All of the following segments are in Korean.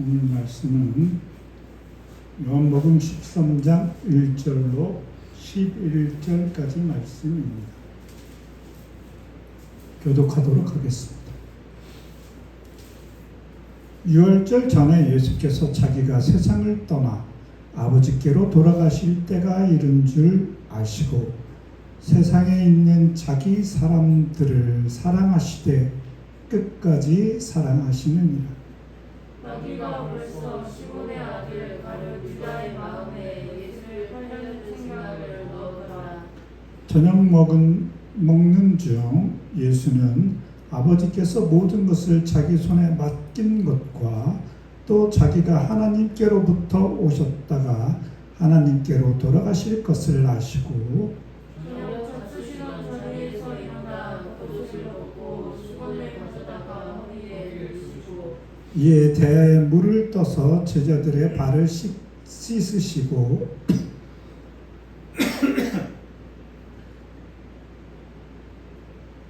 오늘 말씀은 요한복음 13장 1절로 11절까지 말씀입니다. 교독하도록 하겠습니다. 유월절 전에 예수께서 자기가 세상을 떠나 아버지께로 돌아가실 때가 이른 줄 아시고 세상에 있는 자기 사람들을 사랑하시되 끝까지 사랑하시느니라. 자기가 벌써 시몬의 아들 바로 유다의 마음에 예수를 살려는 생각을 넣었더라. 저녁 먹는 중 예수는 아버지께서 모든 것을 자기 손에 맡긴 것과 또 자기가 하나님께로부터 오셨다가 하나님께로 돌아가실 것을 아시고 저녁 잡수시던 자리에서 일어나 겉옷을 벗고 수건을 가져다가 허리에 걸치고 이에 대야에 물을 떠서 제자들의 발을 씻으시고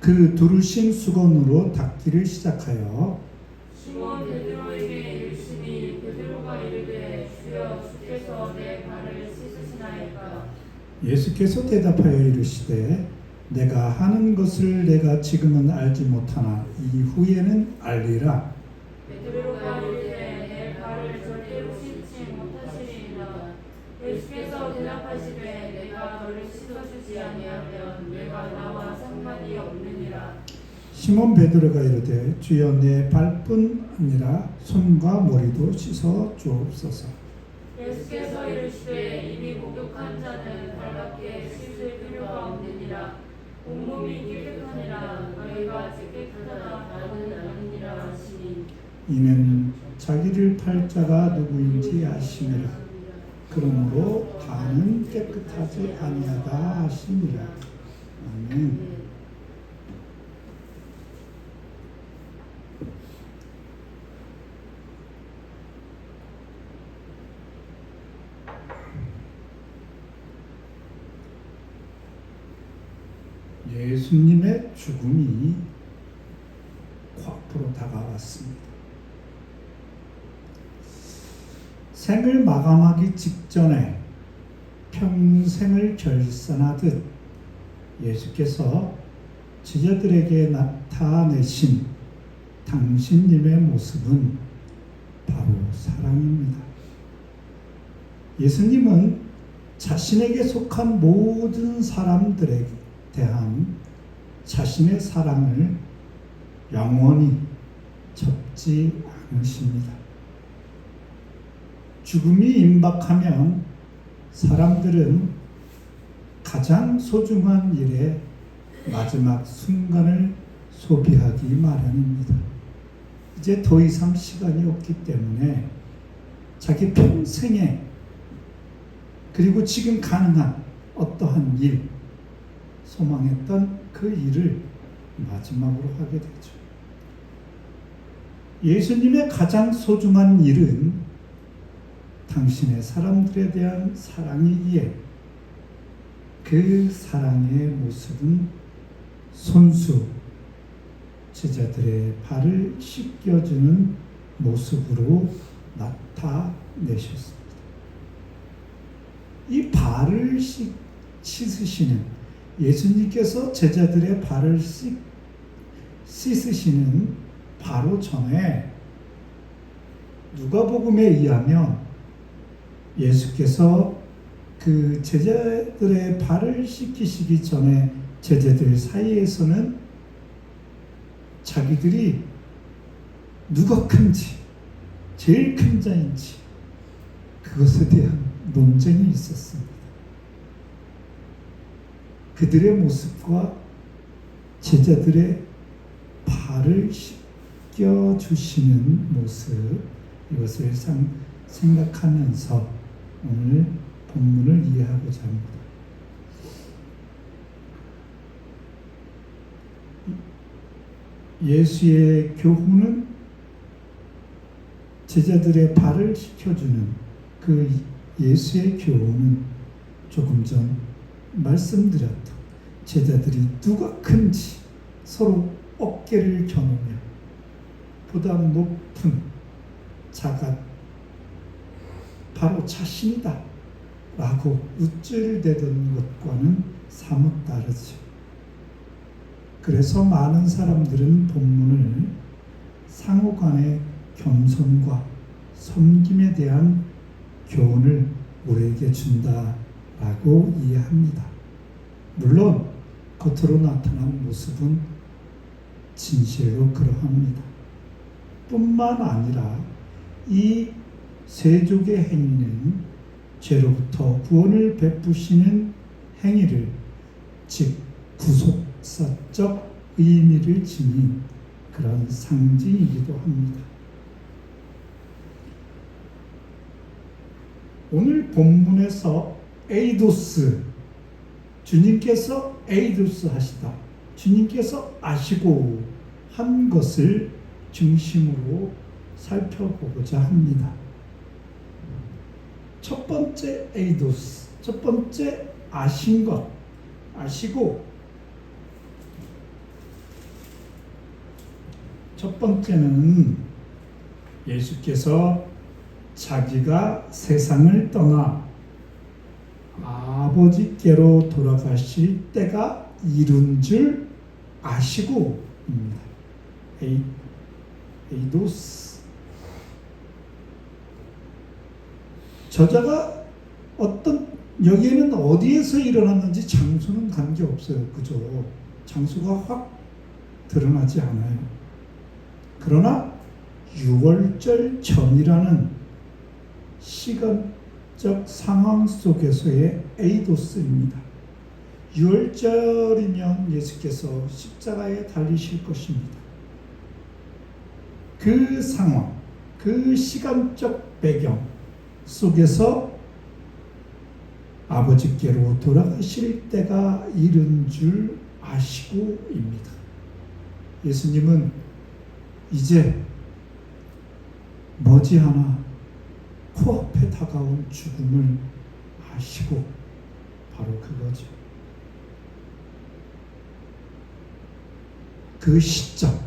그 두르신 수건으로 닦기를 시작하여 시몬 베드로에게 이르시니 베드로가 이르되 주여 주께서 내 발을 씻으시나이까. 예수께서 대답하여 이르시되 내가 하는 것을 내가 지금은 알지 못하나 이후에는 알리라. 베드로가 이르되 내 발을 절대로 씻지 못하시리이다. 예수께서 대답하시되 내가 너를 씻어주지 아니하면 내가 나와 상관이 없느니라. 시몬 베드로가 이르되 주여 내 발뿐 아니라 손과 머리도 씻어 주옵소서. 예수께서 이르시되 이미 목욕한 자는 발밖에 씻을 필요가 없느니라. 온몸이 깨끗하니라. 너희가 깨끗하다 나는 아니니라 하시니 이는 자기를 팔 자가 누구인지 아시니라. 그러므로 다는 깨끗하지 아니하다 하시니라. 아멘. 예수님의 죽음이 코앞으로 다가왔습니다. 생을 마감하기 직전에 평생을 결산하듯 예수께서 제자들에게 나타내신 당신님의 모습은 바로 사랑입니다. 예수님은 자신에게 속한 모든 사람들에 대한 자신의 사랑을 영원히 접지 않으십니다. 죽음이 임박하면 사람들은 가장 소중한 일에 마지막 순간을 소비하기 마련입니다. 이제 더 이상 시간이 없기 때문에 자기 평생에 그리고 지금 가능한 어떠한 일, 소망했던 그 일을 마지막으로 하게 되죠. 예수님의 가장 소중한 일은 당신의 사람들에 대한 사랑이기에 그 사랑의 모습은 손수 제자들의 발을 씻겨주는 모습으로 나타내셨습니다. 이 발을 씻으시는 예수님께서 제자들의 발을 씻으시는 바로 전에 누가복음에 의하면 예수께서 그 제자들의 발을 씻기시기 전에 제자들 사이에서는 자기들이 누가 큰지 제일 큰 자인지 그것에 대한 논쟁이 있었습니다. 그들의 모습과 제자들의 발을 씻겨주시는 모습, 이것을 생각하면서 오늘 본문을 이해하고자 합니다. 예수의 교훈은 제자들의 발을 씻겨주는 그 예수의 교훈은 조금 전 말씀드렸던 제자들이 누가 큰지 서로 어깨를 겨누며 보다 높은 자가 바로 자신이다 라고 우쭐대던 것과는 사뭇 다르죠. 그래서 많은 사람들은 본문을 상호간의 겸손과 섬김에 대한 교훈을 우리에게 준다라고 이해합니다. 물론 겉으로 나타난 모습은 진실로 그러합니다. 뿐만 아니라 이 세족의 행위는 죄로부터 구원을 베푸시는 행위를, 즉 구속사적 의미를 지닌 그런 상징이기도 합니다. 오늘 본문에서 에이도스, 주님께서 에이도스 하시다, 주님께서 아시고 한 것을 중심으로 살펴보고자 합니다. 첫 번째 에이도스, 첫 번째 아신 것, 아시고, 첫 번째는 예수께서 자기가 세상을 떠나 아버지께로 돌아가실 때가 이른 줄 아시고입니다. 에이도스. 저자가 여기에는 어디에서 일어났는지 장소는 관계없어요. 그죠? 장소가 확 드러나지 않아요. 그러나 유월절 전이라는 시간적 상황 속에서의 에이도스입니다. 유월절이면 예수께서 십자가에 달리실 것입니다. 그 상황, 그 시간적 배경 속에서 아버지께로 돌아가실 때가 이른 줄 아시고입니다. 예수님은 이제 머지않아 코앞에 다가온 죽음을 아시고 바로 그거죠. 그 시점,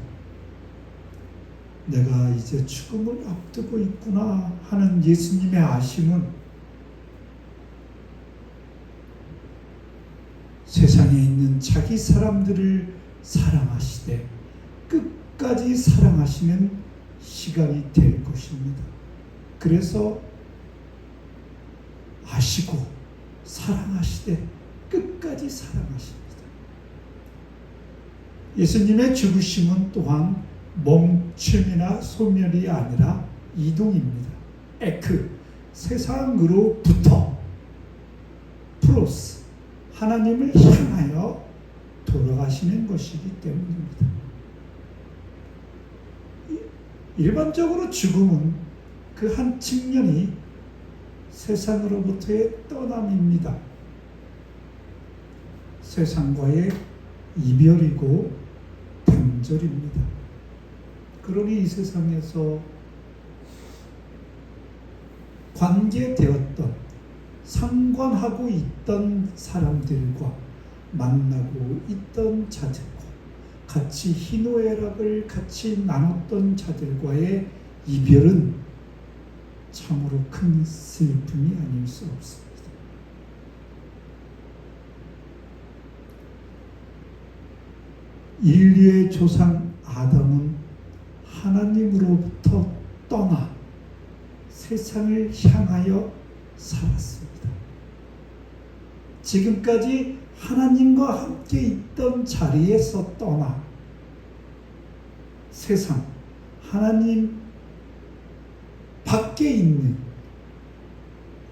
내가 이제 죽음을 앞두고 있구나 하는 예수님의 아심은 세상에 있는 자기 사람들을 사랑하시되 끝까지 사랑하시는 시간이 될 것입니다. 그래서 아시고 사랑하시되 끝까지 사랑하십니다. 예수님의 죽으심은 또한 멈춤이나 소멸이 아니라 이동입니다. 에크, 세상으로부터 프로스, 하나님을 향하여 돌아가시는 것이기 때문입니다. 일반적으로 죽음은 그 한 측면이 세상으로부터의 떠남입니다. 세상과의 이별이고 단절입니다. 그러니 이 세상에서 관계되었던, 상관하고 있던 사람들과 만나고 있던 자들과 같이 희노애락을 같이 나눴던 자들과의 이별은 참으로 큰 슬픔이 아닐 수 없습니다. 인류의 조상 아담은 하나님으로부터 떠나 세상을 향하여 살았습니다. 지금까지 하나님과 함께 있던 자리에서 떠나 세상, 하나님 밖에 있는,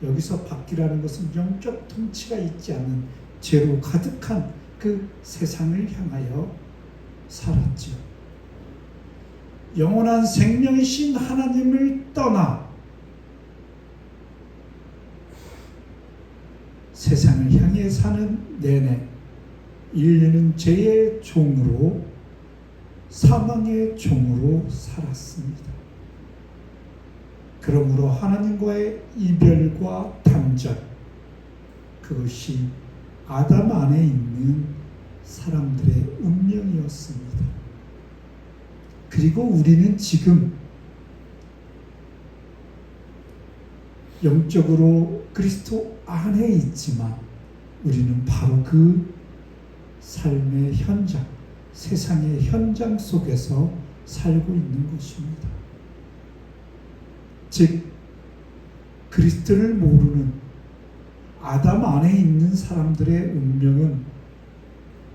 여기서 밖이라는 것은 영적 통치가 있지 않은 죄로 가득한 그 세상을 향하여 살았죠. 영원한 생명이신 하나님을 떠나 세상을 향해 사는 내내 인류는 죄의 종으로, 사망의 종으로 살았습니다. 그러므로 하나님과의 이별과 단절, 그것이 아담 안에 있는 사람들의 운명이었습니다. 그리고 우리는 지금 영적으로 그리스도 안에 있지만 우리는 바로 그 삶의 현장, 세상의 현장 속에서 살고 있는 것입니다. 즉, 그리스도를 모르는 아담 안에 있는 사람들의 운명은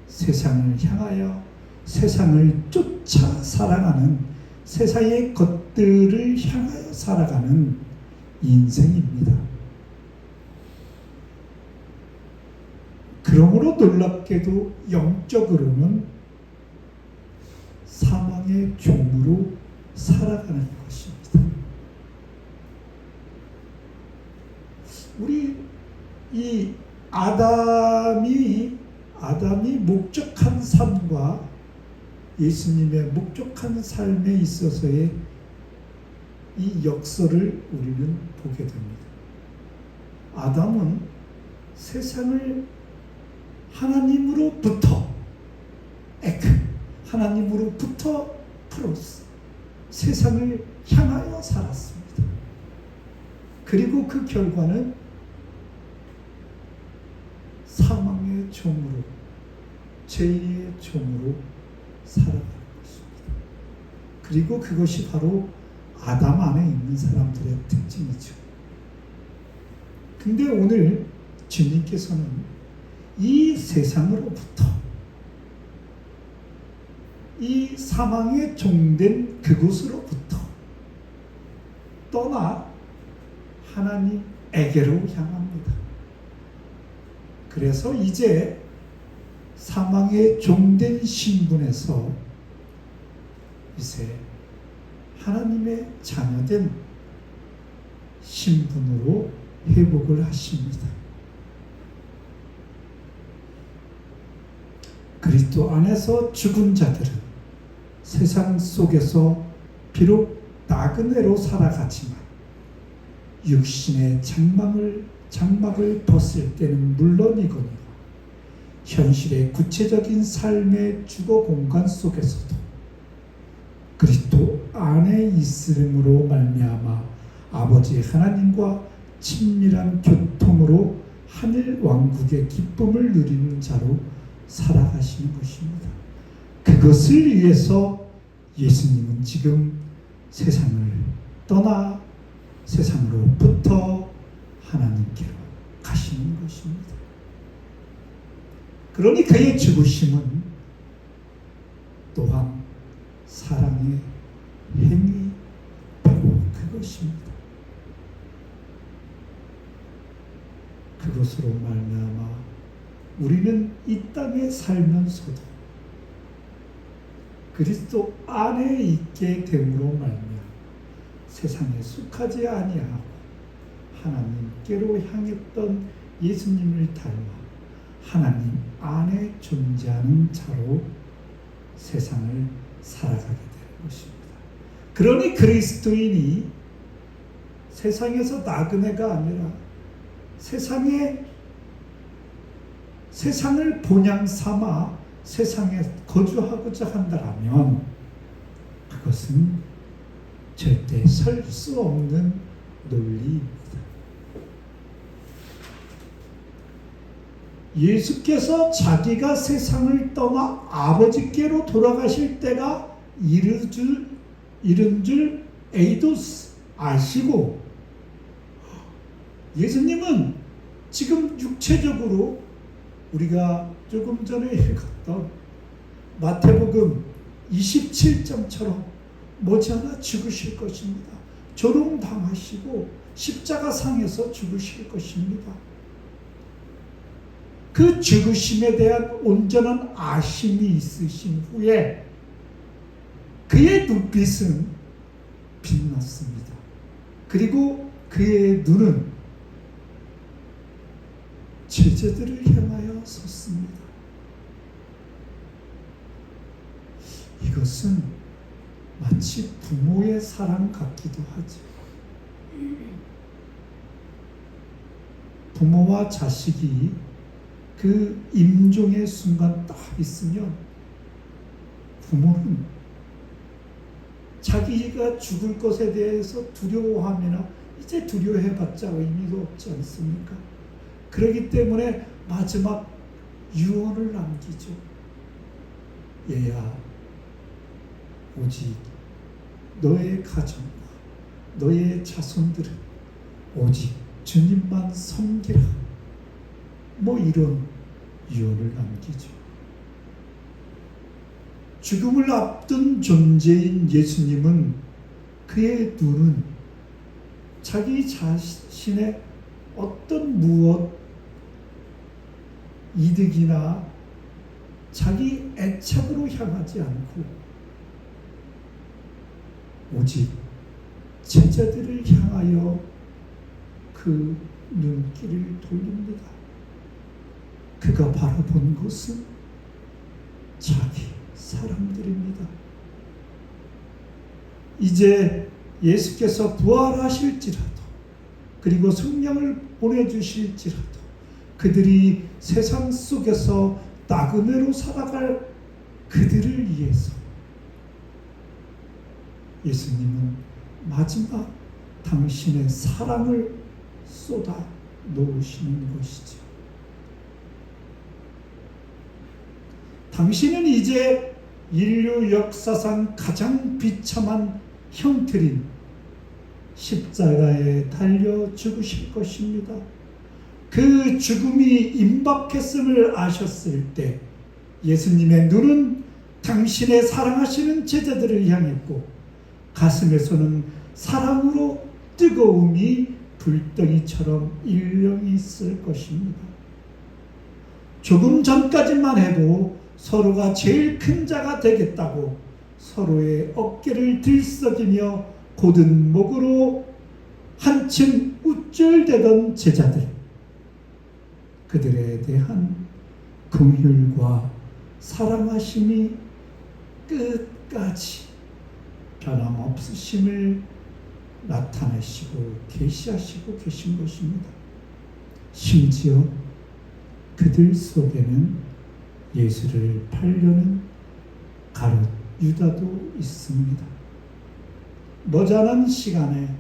세상을 향하여 세상을 쫓아 살아가는, 세상의 것들을 향하여 살아가는 인생입니다. 그러므로 놀랍게도 영적으로는 사망의 종으로 살아가는 것입니다. 우리 이 아담이 목적한 삶과 예수님의 목적한 삶에 있어서의 이 역설을 우리는 보게 됩니다. 아담은 세상을 하나님으로부터 하나님으로부터 프로스 세상을 향하여 살았습니다. 그리고 그 결과는 사망의 종으로, 죄의 종으로 살아가는 것입니다. 그리고 그것이 바로 아담 안에 있는 사람들의 특징이죠. 근데 오늘 주님께서는 이 세상으로부터, 이 사망의 종된 그곳으로부터 떠나 하나님에게로 향합니다. 그래서 이제 사망의 종된 신분에서 이제 하나님의 자녀된 신분으로 회복을 하십니다. 그리스도 안에서 죽은 자들은 세상 속에서 비록 나그네로 살아가지만 육신의 장막을 벗을 때는 물론이거니와 현실의 구체적인 삶의 주거 공간 속에서도 그리스도 안에 있음으로 말미암아 아버지 하나님과 친밀한 교통으로 하늘 왕국의 기쁨을 누리는 자로 살아가시는 것입니다. 그것을 위해서 예수님은 지금 세상을 떠나 세상으로부터 하나님께로 가시는 것입니다. 그러니 그의 죽으심은 또한 사랑의 행위, 바로 그것입니다. 그것으로 말미암아 우리는 이 땅에 살면서도 그리스도 안에 있게 됨으로 말미암아 세상에 속하지 아니하고 하나님께로 향했던 예수님을 닮아 하나님 안에 존재하는 자로 세상을 살아가게 되는 것입니다. 그러니 그리스도인이 세상에서 나그네가 아니라 세상을 본향 삼아 세상에 거주하고자 한다면 그것은 절대 설 수 없는 논리입니다. 예수께서 자기가 세상을 떠나 아버지께로 돌아가실 때가 이른 줄 에이도스 아시고 예수님은 지금 육체적으로 우리가 조금 전에 읽었던 마태복음 27장처럼 머지않아 죽으실 것입니다. 조롱당하시고 십자가상에서 죽으실 것입니다. 그 죽으심에 대한 온전한 아심이 있으신 후에 그의 눈빛은 빛났습니다. 그리고 그의 눈은 제자들을 향하여 섰습니다. 이것은 마치 부모의 사랑 같기도 하죠. 부모와 자식이 그 임종의 순간 딱 있으면 부모는 자기가 죽을 것에 대해서 두려워함이나 이제 두려워해봤자 의미도 없지 않습니까? 그렇기 때문에 마지막 유언을 남기죠. 얘야, 오직 너의 가정과 너의 자손들은 오직 주님만 섬기라. 뭐 이런 유언을 남기죠. 죽음을 앞둔 존재인 예수님은 그의 눈은 자기 자신의 어떤 무엇 이득이나 자기 애착으로 향하지 않고 오직 제자들을 향하여 그 눈길을 돌립니다. 그가 바라본 것은 자기 사람들입니다. 이제 예수께서 부활하실지라도 그리고 성령을 보내주실지라도 그들이 세상 속에서 나그네로 살아갈 그들을 위해서 예수님은 마지막 당신의 사랑을 쏟아 놓으시는 것이죠. 당신은 이제 인류 역사상 가장 비참한 형틀인 십자가에 달려 죽으실 것입니다. 그 죽음이 임박했음을 아셨을 때 예수님의 눈은 당신의 사랑하시는 제자들을 향했고 가슴에서는 사랑으로 뜨거움이 불덩이처럼 일렁이 있을 것입니다. 조금 전까지만 해도 서로가 제일 큰 자가 되겠다고 서로의 어깨를 들썩이며 곧은 목으로 한층 우쭐대던 제자들, 그들에 대한 긍휼과 사랑하심이 끝까지 변함없으심을 나타내시고 계시하시고 계신 것입니다. 심지어 그들 속에는 예수를 팔려는 가룟 유다도 있습니다. 머지않은 시간에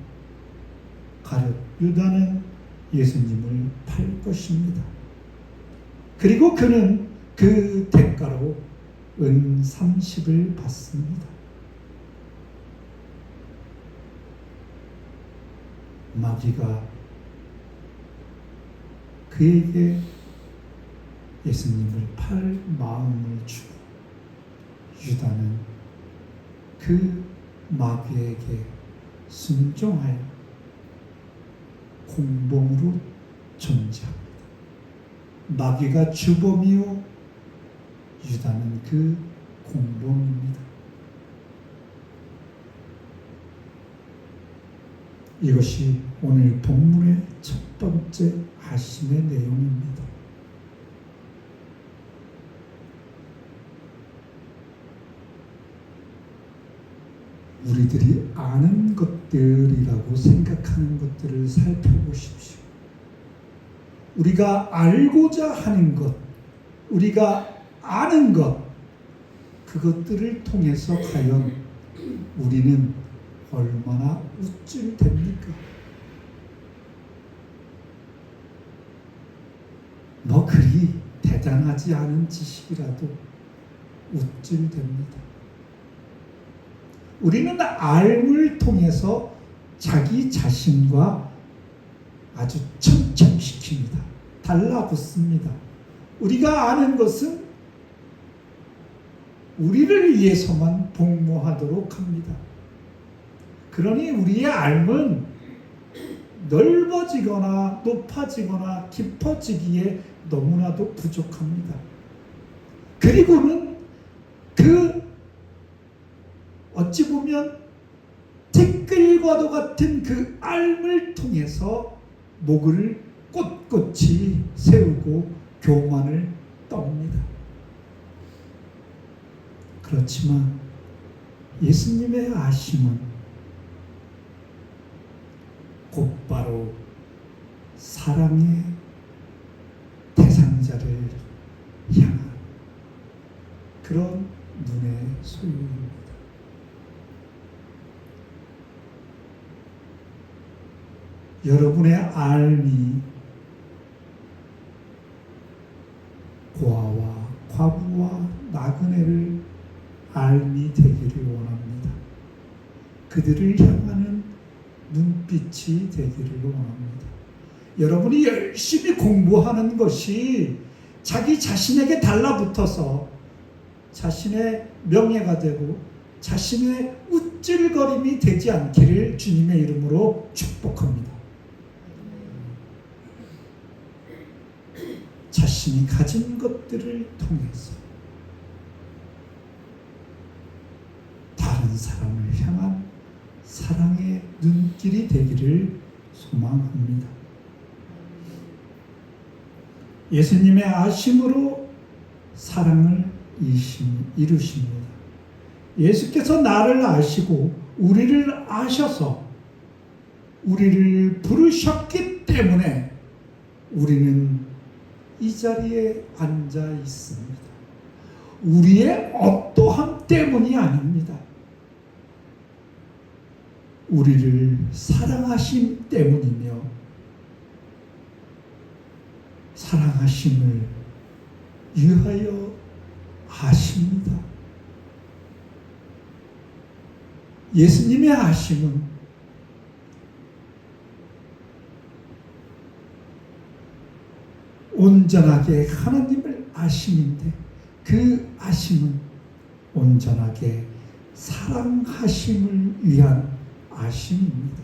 가룟 유다는 예수님을 팔 것입니다. 그리고 그는 그 대가로 은 30을 받습니다. 마귀가 그에게 예수님을 팔 마음을 주고 유다는 그 마귀에게 순종하여 공범으로 존재합니다. 마귀가 주범이요 유다는 그 공범입니다. 이것이 오늘 본문의 첫 번째 아심의 내용입니다. 우리들이 아는 것들이라고 생각하는 것들을 살펴보십시오. 우리가 알고자 하는 것, 우리가 아는 것, 그것들을 통해서 과연 우리는 얼마나 우쭐댑니까? 뭐 그리 대단하지 않은 지식이라도 우쭐댑니다. 우리는 알을 통해서 자기 자신과 아주 청청시킵니다. 달라붙습니다. 우리가 아는 것은 우리를 위해서만 복무하도록 합니다. 그러니 우리의 알은 넓어지거나 높아지거나 깊어지기에 너무나도 부족합니다. 그리고는 그 어찌 보면 티끌과도 같은 그 알을 통해서 목을 꼿꼿이 세우고 교만을 떱니다. 그렇지만 예수님의 아심은 곧바로 사랑의 대상자를 향한 그런 눈의 소유입니다. 여러분의 삶이 고아와 과부와 나그네를 삶이 되기를 원합니다. 그들을 향하는 눈빛이 되기를 원합니다. 여러분이 열심히 공부하는 것이 자기 자신에게 달라붙어서 자신의 명예가 되고 자신의 우쭐거림이 되지 않기를 주님의 이름으로 축복합니다. 자신이 가진 것들을 통해서 다른 사람을 향한 사랑의 눈길이 되기를 소망합니다. 예수님의 아심으로 사랑을 이루십니다. 예수께서 나를 아시고 우리를 아셔서 우리를 부르셨기 때문에 우리는 이 자리에 앉아 있습니다. 우리의 어떠함 때문이 아닙니다. 우리를 사랑하심 때문이며 사랑하심을 위하여 하십니다. 예수님의 아심은 온전하게 하나님을 아심인데 그 아심은 온전하게 사랑하심을 위한 아심입니다.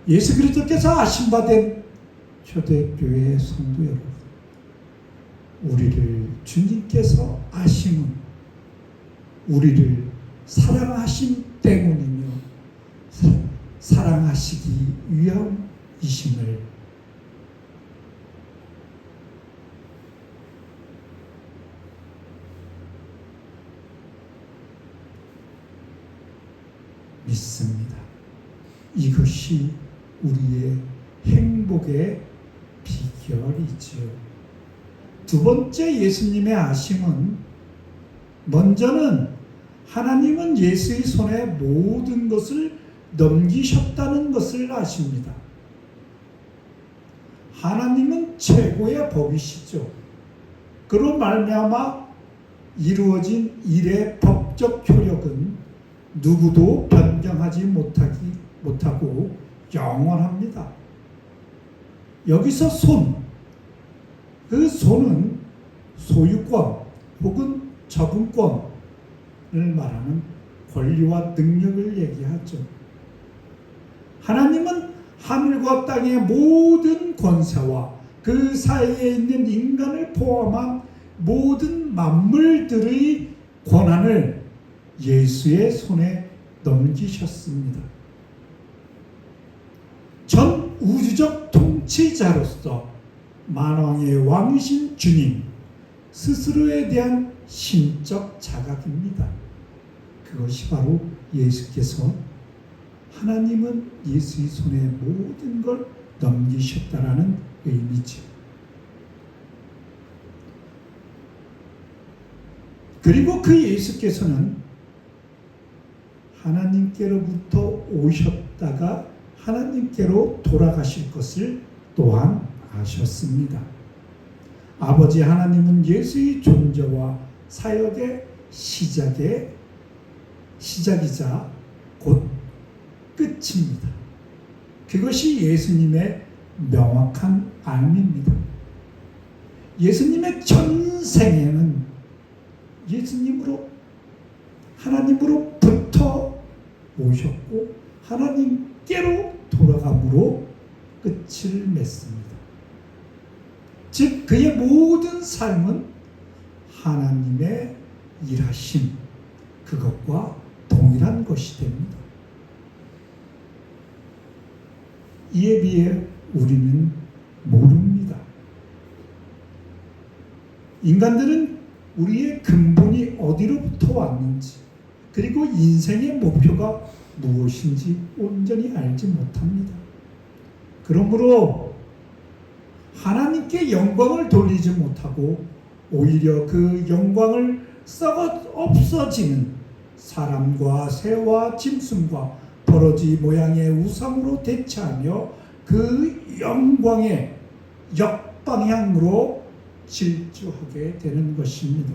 예수 그리스도께서 아심받은 초대교회 성도 여러분, 우리를 주님께서 아심은 우리를 사랑하심 때문이며 사랑하시기 위함이심을 믿습니다. 이것이 우리의 행복의 비결이지요. 두 번째 예수님의 아심은 먼저는 하나님은 예수의 손에 모든 것을 넘기셨다는 것을 아십니다. 하나님은 최고의 법이시죠. 그로 말미암아 이루어진 일의 법적 효력은 누구도 변경하지 못하고 영원합니다. 여기서 손, 그 손은 소유권 혹은 처분권을 말하는 권리와 능력을 얘기하죠. 하나님은 하늘과 땅의 모든 권세와 그 사이에 있는 인간을 포함한 모든 만물들의 권한을 예수의 손에 넘기셨습니다. 전 우주적 통치자로서 만왕의 왕이신 주님 스스로에 대한 신적 자각입니다. 그것이 바로 예수께서 하나님은 예수의 손에 모든 걸 넘기셨다라는 의미죠. 그리고 그 예수께서는 하나님께로부터 오셨다가 하나님께로 돌아가실 것을 또한 아셨습니다. 아버지 하나님은 예수의 존재와 사역의 시작이자 곧 끝입니다. 그것이 예수님의 명확한 삶입니다. 예수님의 전생에는 하나님으로부터 오셨고 하나님께로 돌아감으로 끝을 맺습니다. 즉 그의 모든 삶은 하나님의 일하심 그것과 동일한 것이 됩니다. 이에 비해 우리는 모릅니다. 인간들은 우리의 근본이 어디로부터 왔는지 그리고 인생의 목표가 무엇인지 온전히 알지 못합니다. 그러므로 하나님께 영광을 돌리지 못하고 오히려 그 영광을 썩어 없어지는 사람과 새와 짐승과 버러지 모양의 우상으로 대체하며 그 영광의 역방향으로 질주하게 되는 것입니다.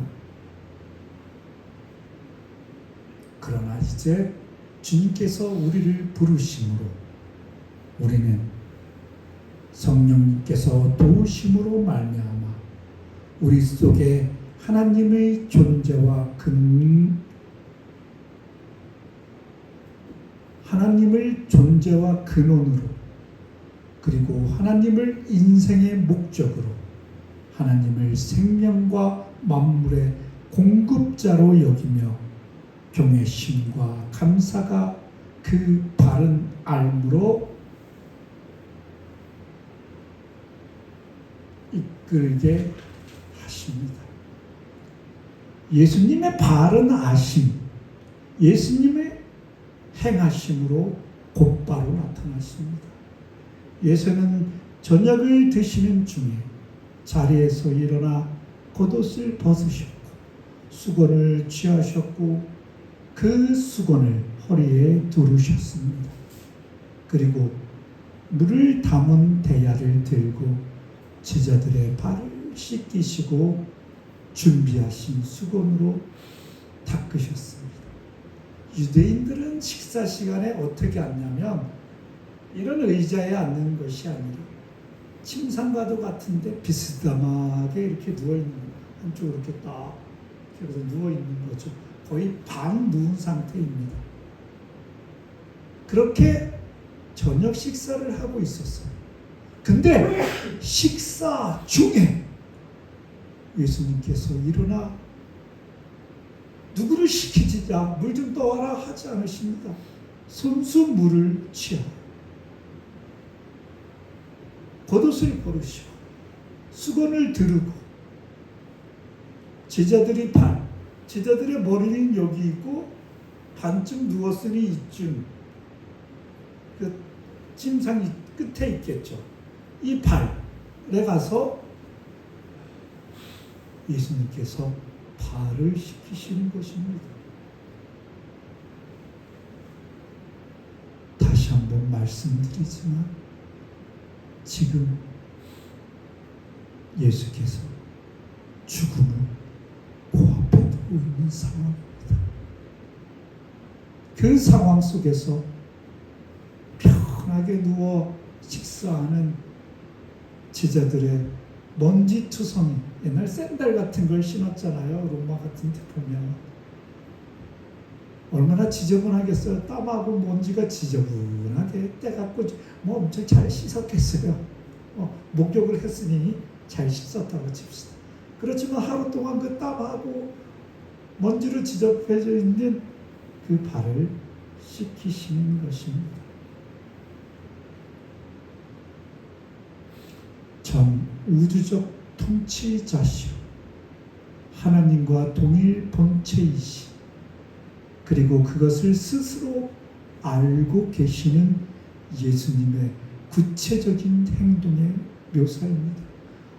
그러나 이제 주님께서 우리를 부르심으로 우리는 성령께서 도우심으로 말미암아 우리 속에 하나님의 하나님을 존재와 근원으로, 그리고 하나님을 인생의 목적으로, 하나님을 생명과 만물의 공급자로 여기며 경외심과 감사가 그 바른 알므로 이끌게 하십니다. 예수님의 바른 아심, 예수님의 행하심으로 곧바로 나타났습니다. 예수는 저녁을 드시는 중에 자리에서 일어나 겉옷을 벗으셨고 수건을 취하셨고 그 수건을 허리에 두르셨습니다. 그리고 물을 담은 대야를 들고 제자들의 발을 씻기시고 준비하신 수건으로 닦으셨습니다. 유대인들은 식사 시간에 어떻게 앉냐면 이런 의자에 앉는 것이 아니라 침상과도 같은데 비스듬하게 이렇게 누워있는 거예요. 한쪽으로 이렇게 딱 그래서 누워있는 거죠. 거의 반 누운 상태입니다. 그렇게 저녁 식사를 하고 있었어요. 근데 식사 중에 예수님께서 일어나 누구를 시키자 물 좀 떠와라 하지 않으십니다. 손수 물을 취하여 겉옷을 벗으시고 수건을 두르고 제자들의 머리는 여기 있고 반쯤 누웠으니 이쯤 그 침상 끝에 있겠죠. 이 발에 가서 예수님께서 발을 씻기시는 것입니다. 다시 한번 말씀드리지만 지금 예수께서 죽음을 코앞에 두고 있는 상황입니다. 그 상황 속에서 편하게 누워 식사하는 제자들의 먼지투성이, 옛날 샌들 같은 걸 신었잖아요. 로마 같은 데 보면 얼마나 지저분하겠어요. 땀하고 먼지가 지저분하게 떼갖고 뭐 엄청 잘 씻었겠어요. 목욕을 했으니 잘 씻었다고 칩시다. 그렇지만 하루 동안 그 땀하고 먼지로 지저분해져 있는 그 발을 씻기시는 것입니다. 전 우주적 통치자시오, 하나님과 동일 본체이시, 그리고 그것을 스스로 알고 계시는 예수님의 구체적인 행동의 묘사입니다.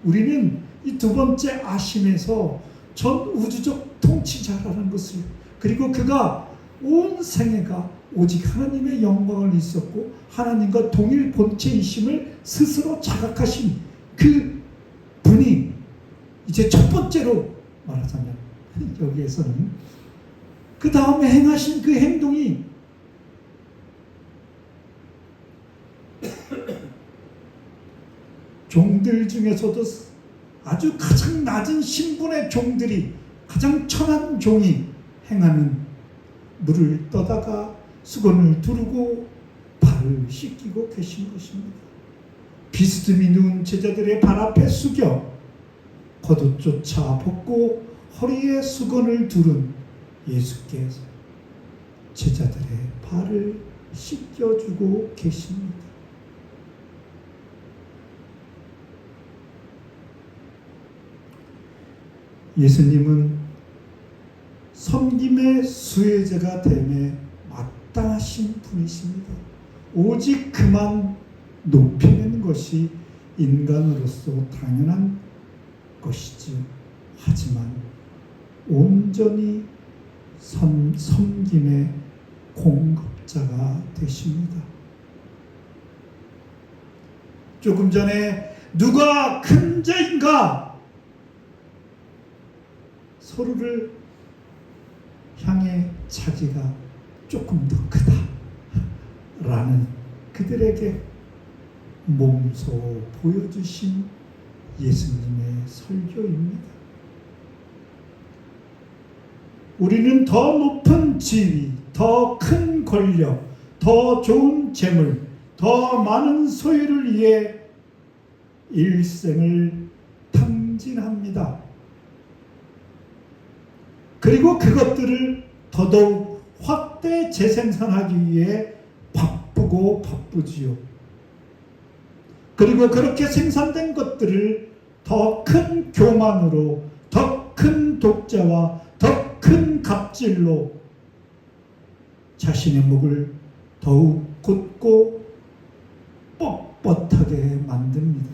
우리는 이 두 번째 아심에서 전 우주적 통치자라는 것을, 그리고 그가 온 생애가 오직 하나님의 영광을 있었고 하나님과 동일 본체이심을 스스로 자각하신 그 분이 이제 첫 번째로 말하자면 여기에서는 그 다음에 행하신 그 행동이 종들 중에서도 아주 가장 낮은 신분의 종들이, 가장 천한 종이 행하는 물을 떠다가 수건을 두르고 발을 씻기고 계신 것입니다. 비스듬히 누운 제자들의 발 앞에 숙여 겉옷조차 벗고 허리에 수건을 두른 예수께서 제자들의 발을 씻겨주고 계십니다. 예수님은 섬김의 수혜자가 됨에 마땅하신 분이십니다. 오직 그만 높이는 것이 인간으로서 당연한 것이지, 하지만 온전히 섬김의 공급자, 자가 되십니다. 조금 전에 누가 큰 자인가 서로를 향해 자기가 조금 더 크다라는 그들에게 몸소 보여주신 예수님의 설교입니다. 우리는 더 높은 지위, 더 큰 권력, 더 좋은 재물, 더 많은 소유를 위해 일생을 탕진합니다. 그리고 그것들을 더더욱 확대 재생산하기 위해 바쁘지요. 그리고 그렇게 생산된 것들을 더 큰 교만으로, 더 큰 독재와 더 큰 갑질로 자신의 목을 더욱 곧고 뻣뻣하게 만듭니다.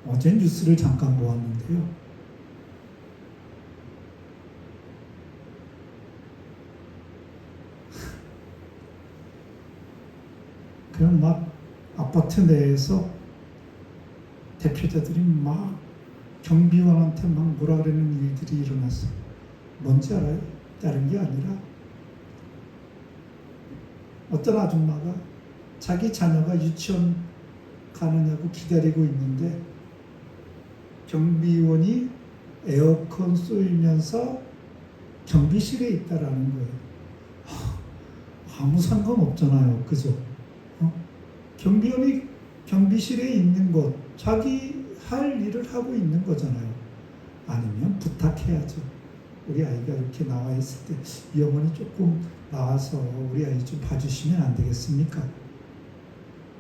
어제 뉴스를 잠깐 보았는데요. 그냥 막 아파트 내에서 대표자들이 막 경비원한테 막 뭐라 그러는 일들이 일어났어요. 뭔지 알아요? 다른 게 아니라 어떤 아줌마가 자기 자녀가 유치원 가느냐고 기다리고 있는데 경비원이 에어컨 쏘이면서 경비실에 있다라는 거예요. 아무 상관없잖아요. 그죠? 경비원이 경비실에 있는 것, 자기 할 일을 하고 있는 거잖아요. 아니면 부탁해야죠. 우리 아이가 이렇게 나와 있을 때 이 어머니 조금 나와서 우리 아이 좀 봐주시면 안 되겠습니까?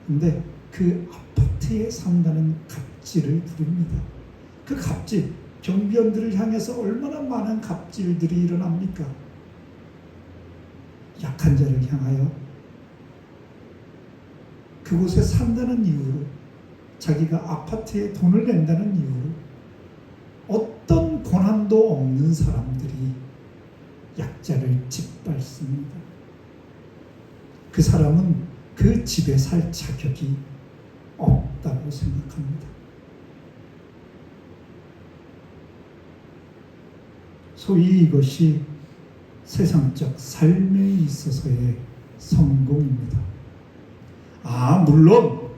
근데 그 아파트에 산다는 갑질을 부립니다. 그 갑질, 경비원들을 향해서 얼마나 많은 갑질들이 일어납니까? 약한 자를 향하여 그곳에 산다는 이유로, 자기가 아파트에 돈을 낸다는 이유로 어떤 고난도 없는 사람들이 약자를 짓밟습니다. 그 사람은 그 집에 살 자격이 없다고 생각합니다. 소위 이것이 세상적 삶에 있어서의 성공입니다. 물론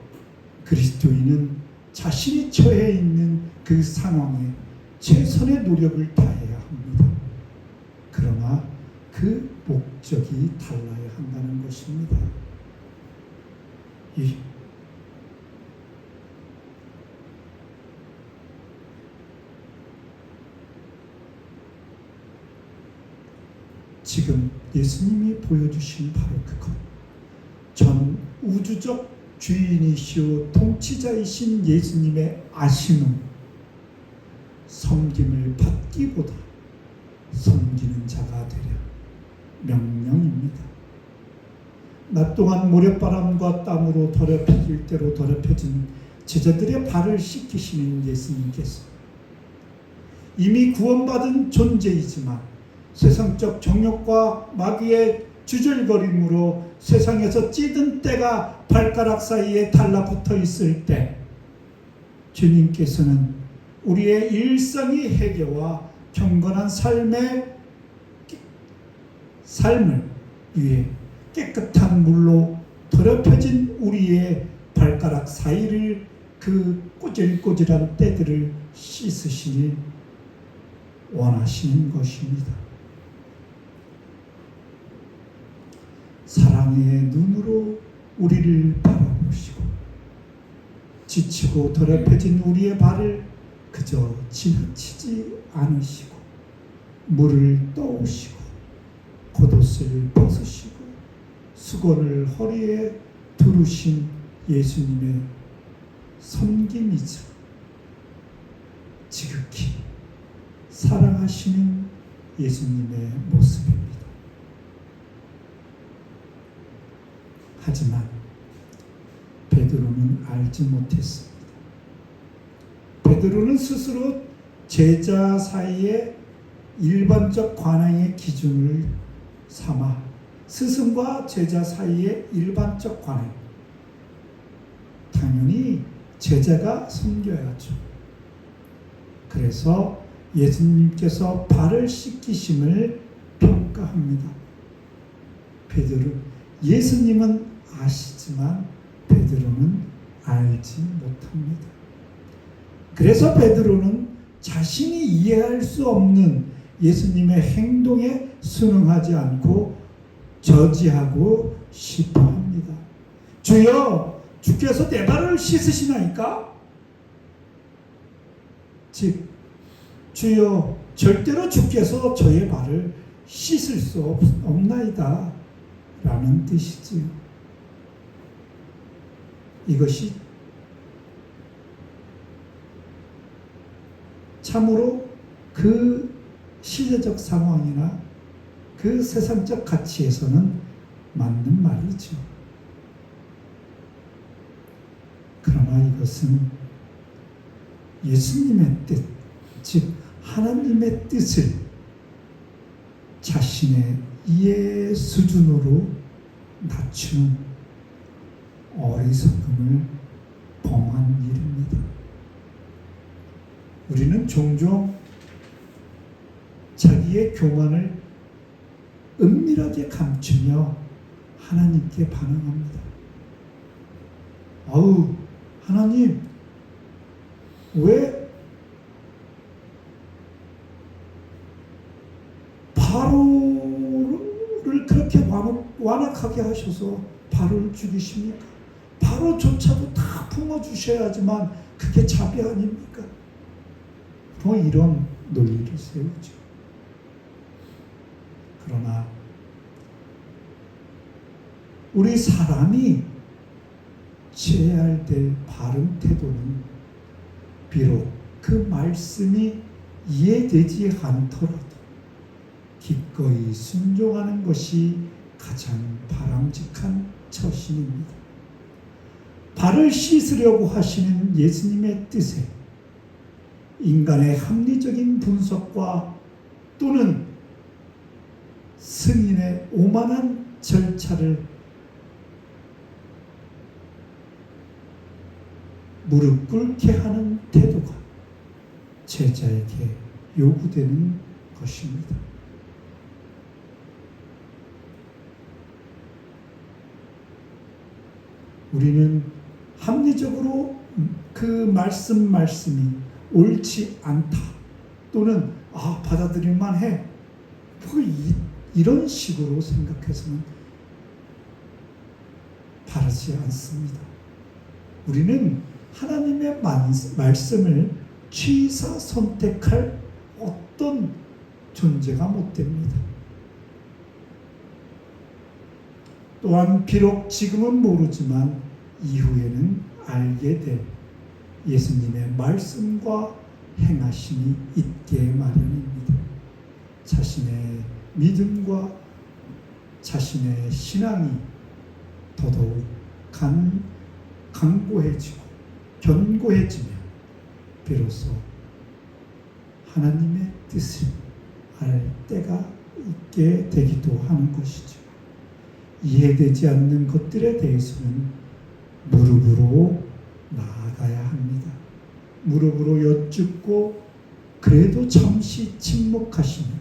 그리스도인은 자신이 처해 있는 그 상황에 최선의 노력을 다해야 합니다. 그러나 그 목적이 달라야 한다는 것입니다. 지금 예수님이 보여주신 바로 그것, 전 우주적 주인이시오 통치자이신 예수님의 아심은 섬김을 받기보다 섬기는 자가 되려 명령입니다. 낮 동안 모래바람과 땀으로 더럽혀질 대로 더럽혀진 제자들의 발을 씻기시는 예수님께서 이미 구원받은 존재이지만 세상적 정욕과 마귀의 주절거림으로 세상에서 찌든 때가 발가락 사이에 달라붙어 있을 때 주님께서는 우리의 일상의 해결와 경건한 삶을 위해 깨끗한 물로 더럽혀진 우리의 발가락 사이를 그 꼬질꼬질한 때들을 씻으시니 원하시는 것입니다. 사랑의 눈으로 우리를 바라보시고 지치고 더럽혀진 우리의 발을 그저 지나치지 않으시고 물을 떠오시고 겉옷을 벗으시고 수건을 허리에 두르신 예수님의 섬김이자 지극히 사랑하시는 예수님의 모습입니다. 하지만 베드로는 알지 못했습니다. 베드로는 스스로 제자 사이에 일반적 관행의 기준을 삼아 스승과 제자 사이의 일반적 관행. 당연히 제자가 섬겨야죠. 그래서 예수님께서 발을 씻기심을 평가합니다. 베드로, 예수님은 아시지만 베드로는 알지 못합니다. 그래서 베드로는 자신이 이해할 수 없는 예수님의 행동에 순응하지 않고 저지하고 싶어 합니다. 주여, 주께서 내 발을 씻으시나이까? 즉, 주여, 절대로 주께서 저의 발을 씻을 수 없나이다 라는 뜻이지요. 이것이 참으로 그 시대적 상황이나 그 세상적 가치에서는 맞는 말이죠. 그러나 이것은 예수님의 뜻, 즉 하나님의 뜻을 자신의 이해 수준으로 낮추는 어리석음을 범한 일입니다. 우리는 종종 자기의 교만을 은밀하게 감추며 하나님께 반응합니다. 아우, 하나님, 왜 바로를 그렇게 완악하게 하셔서 바로를 죽이십니까? 바로조차도 다 품어주셔야지만 그게 자비 아닙니까? 뭐 이런 논리를 세우죠. 그러나 우리 사람이 취해야 될 바른 태도는 비록 그 말씀이 이해되지 않더라도 기꺼이 순종하는 것이 가장 바람직한 처신입니다. 발을 씻으려고 하시는 예수님의 뜻에 인간의 합리적인 분석과 또는 승인의 오만한 절차를 무릎 꿇게 하는 태도가 제자에게 요구되는 것입니다. 우리는 합리적으로 그 말씀이 옳지 않다 또는 받아들일만 해 이런 식으로 생각해서는 바르지 않습니다. 우리는 하나님의 말씀을 취사 선택할 어떤 존재가 못 됩니다. 또한 비록 지금은 모르지만 이후에는 알게 될 예수님의 말씀과 행하심이 있게 마련입니다. 자신의 믿음과 자신의 신앙이 더더욱 강고해지고 견고해지면 비로소 하나님의 뜻을 알 때가 있게 되기도 하는 것이죠. 이해되지 않는 것들에 대해서는 무릎으로 나아가야 합니다. 무릎으로 여쭙고 그래도 잠시 침묵하시면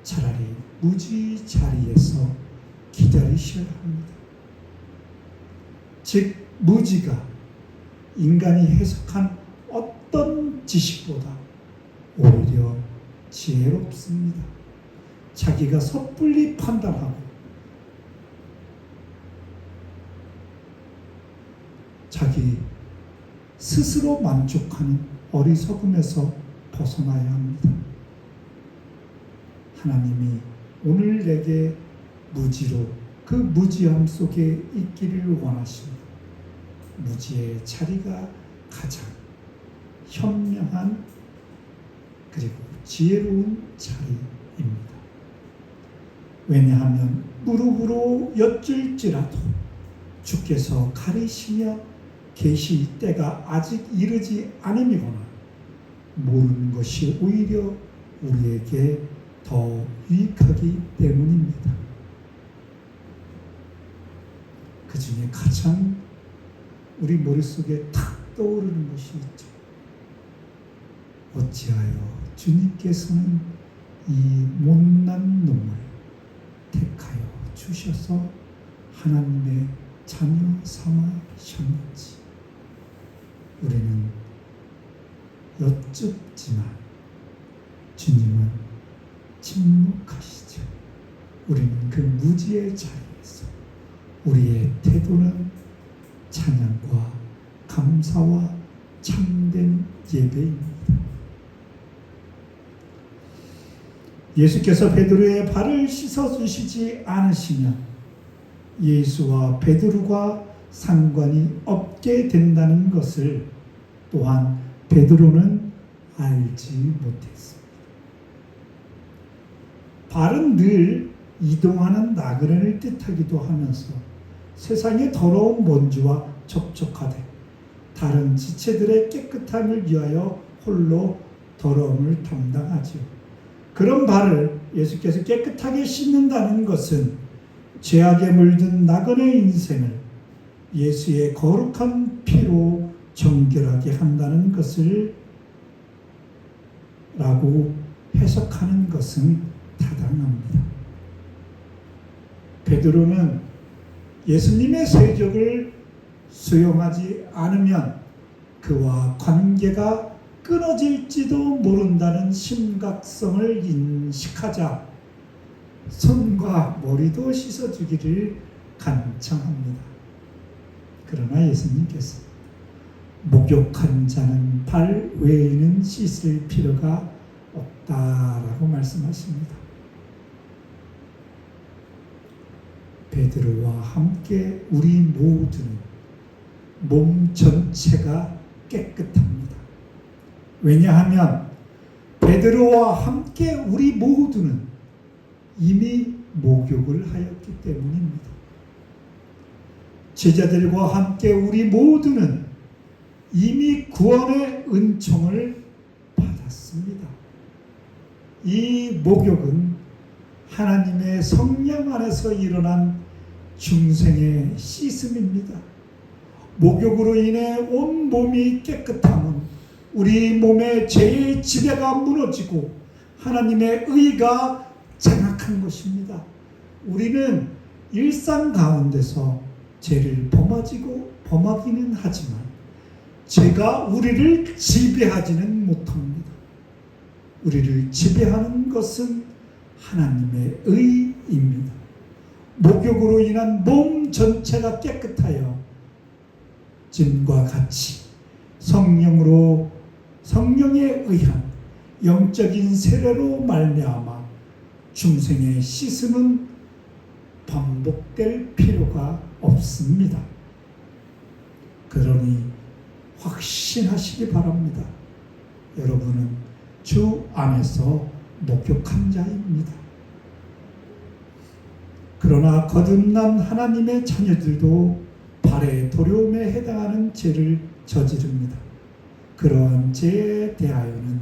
차라리 무지 자리에서 기다리셔야 합니다. 즉 무지가 인간이 해석한 어떤 지식보다 오히려 지혜롭습니다. 자기가 섣불리 판단하고 자기 스스로 만족하는 어리석음에서 벗어나야 합니다. 하나님이 오늘 내게 무지로 그 무지함 속에 있기를 원하십니다. 무지의 자리가 가장 현명한 그리고 지혜로운 자리입니다. 왜냐하면 무릎으로 여쭐지라도 주께서 가리시며 계실 때가 아직 이르지 않음이거나 모르는 것이 오히려 우리에게 더 유익하기 때문입니다. 그 중에 가장 우리 머릿속에 탁 떠오르는 것이 있죠. 어찌하여 주님께서는 이 못난 놈을 택하여 주셔서 하나님의 자녀 삼으셨는지. 우리는 여쭙지만 주님은 침묵하시죠. 우리는 그 무지의 자리에서 우리의 태도는 찬양과 감사와 참된 예배입니다. 예수께서 베드로의 발을 씻어주시지 않으시면 예수와 베드로가 상관이 없게 된다는 것을 또한 베드로는 알지 못했습니다. 발은 늘 이동하는 나그네를 뜻하기도 하면서 세상의 더러운 먼지와 접촉하되 다른 지체들의 깨끗함을 위하여 홀로 더러움을 담당하지요. 그런 발을 예수께서 깨끗하게 씻는다는 것은 죄악에 물든 나그네 인생을 예수의 거룩한 피로 정결하게 한다는 것을 라고 해석하는 것은 타당합니다. 베드로는 예수님의 세족을 수용하지 않으면 그와 관계가 끊어질지도 모른다는 심각성을 인식하자 손과 머리도 씻어주기를 간청합니다. 그러나 예수님께서 목욕한 자는 발 외에는 씻을 필요가 없다라고 말씀하십니다. 베드로와 함께 우리 모두는 몸 전체가 깨끗합니다. 왜냐하면 베드로와 함께 우리 모두는 이미 목욕을 하였기 때문입니다. 제자들과 함께 우리 모두는 이미 구원의 은총을 받았습니다. 이 목욕은 하나님의 성령 안에서 일어난 중생의 씻음입니다. 목욕으로 인해 온 몸이 깨끗함은 우리 몸의 죄의 지배가 무너지고 하나님의 의가 장악한 것입니다. 우리는 일상 가운데서 죄를 범하기는 하지만 죄가 우리를 지배하지는 못합니다. 우리를 지배하는 것은 하나님의 의입니다. 목욕으로 인한 몸 전체가 깨끗하여 진과 같이 성령에 의한 영적인 세례로 말미암아 중생의 씻음은 반복될 필요가 없습니다. 그러니 확신하시기 바랍니다. 여러분은 주 안에서 목욕한 자입니다. 그러나 거듭난 하나님의 자녀들도 발의 도려움에 해당하는 죄를 저지릅니다. 그러한 죄에 대하여는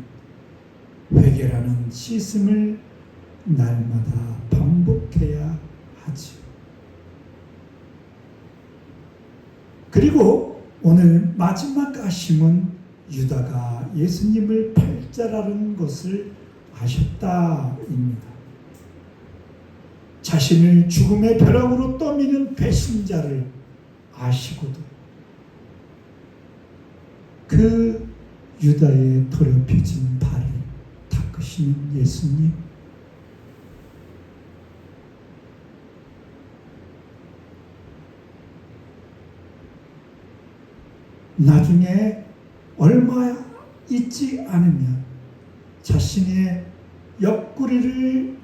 회개라는 씻음을 날마다 반복해야 하지요. 그리고 오늘 마지막 아심은 유다가 예수님을 팔자라는 것을 아셨다입니다. 자신을 죽음의 벼락으로 떠미는 배신자를 아시고도 그 유다의 더럽혀진 발을 닦으시는 예수님, 나중에 얼마 있지 않으면 자신의 옆구리를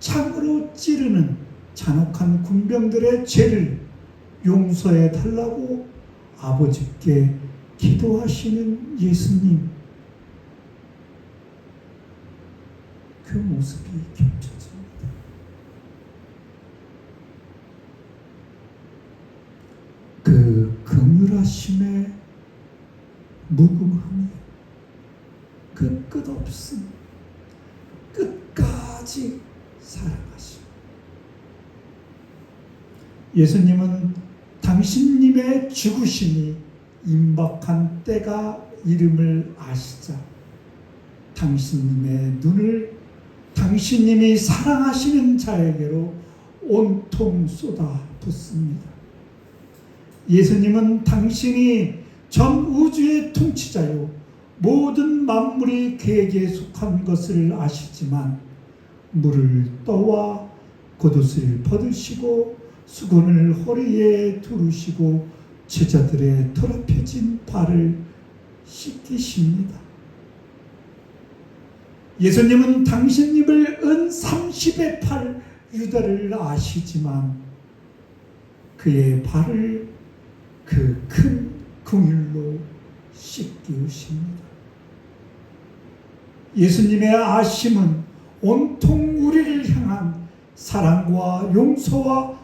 창으로 찌르는 잔혹한 군병들의 죄를 용서해 달라고 아버지께 기도하시는 예수님, 그 모습이 겹쳐집니다. 그 긍휼하심의 무궁함이, 그 끝없음, 끝까지 사랑하심. 예수님은 당신님의 죽으심이 임박한 때가 이름을 아시자 당신님의 눈을 당신님이 사랑하시는 자에게로 온통 쏟아붓습니다. 예수님은 당신이 전 우주의 통치자요 모든 만물이 그에게 속한 것을 아시지만 물을 떠와 겉옷을 벗으시고 수건을 허리에 두르시고 제자들의 더럽혀진 발을 씻기십니다. 예수님은 당신님을 은 30의 팔 유다를 아시지만 그의 발을 그 큰 긍휼로 씻기우십니다. 예수님의 아심은 온통 우리를 향한 사랑과 용서와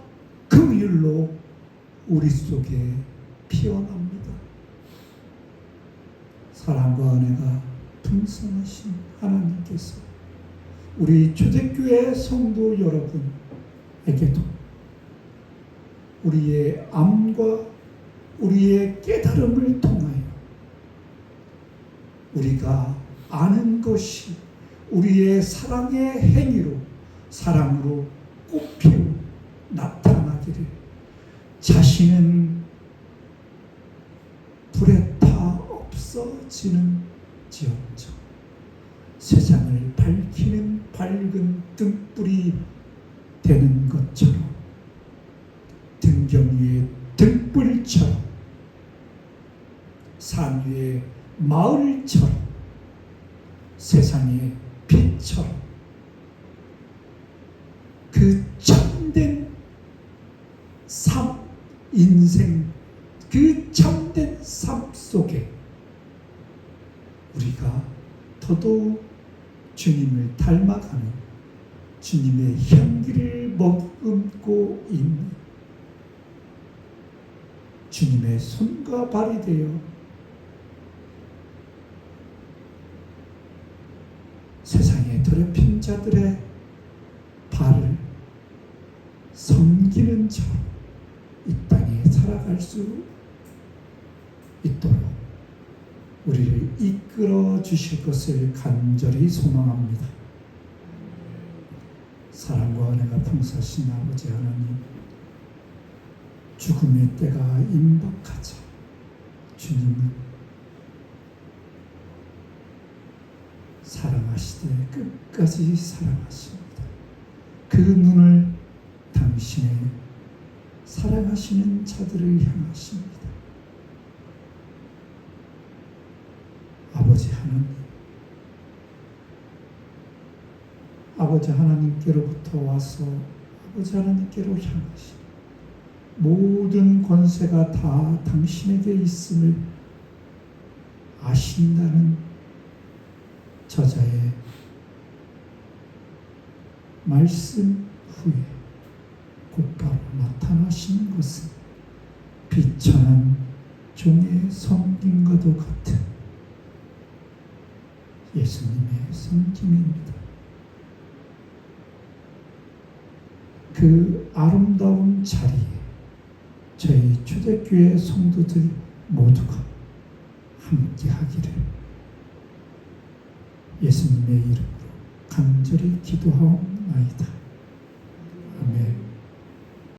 긍휼로 우리 속에 피어납니다. 사랑과 은혜가 풍성하신 하나님께서 우리 초대교회 성도 여러분에게도 우리의 암과 우리의 깨달음을 통하여 우리가 아는 것이 우리의 사랑의 행위로 사랑으로 꽃피우 나타나기를 자신은 불에 타 없어지는 지언정 세상을 밝히는 밝은 등불이 되는 것처럼 등경 위의 등불처럼 산 위의 마을처럼 세상의 빛처럼 그 참된 삶, 인생, 그 참된 삶 속에 우리가 더더욱 주님을 닮아가는 주님의 향기를 머금고 있는 주님의 손과 발이 되어 세상에 더럽힌 자들의 발을 섬기는 자로 이 땅에 살아갈 수 있도록 우리를 이끌어 주실 것을 간절히 소망합니다. 사랑과 은혜가 풍성하신 아버지 하나님, 죽음의 때가 임박하자 주님은 사랑하시되 끝까지 사랑하십니다. 그 눈을 당신의 사랑하시는 자들을 향하십니다. 아버지 하나님, 아버지 하나님께로부터 와서 아버지 하나님께로 향하십니다. 모든 권세가 다 당신에게 있음을 아신다는 저자의 말씀 후에 곧바로 나타나신 것은 비천한 종의 섬김과도 같은 예수님의 섬김입니다. 그 아름다운 자리에 저희 초대교회 성도들 모두가 함께 하기를 예수님의 이름으로 간절히 기도하옵나이다.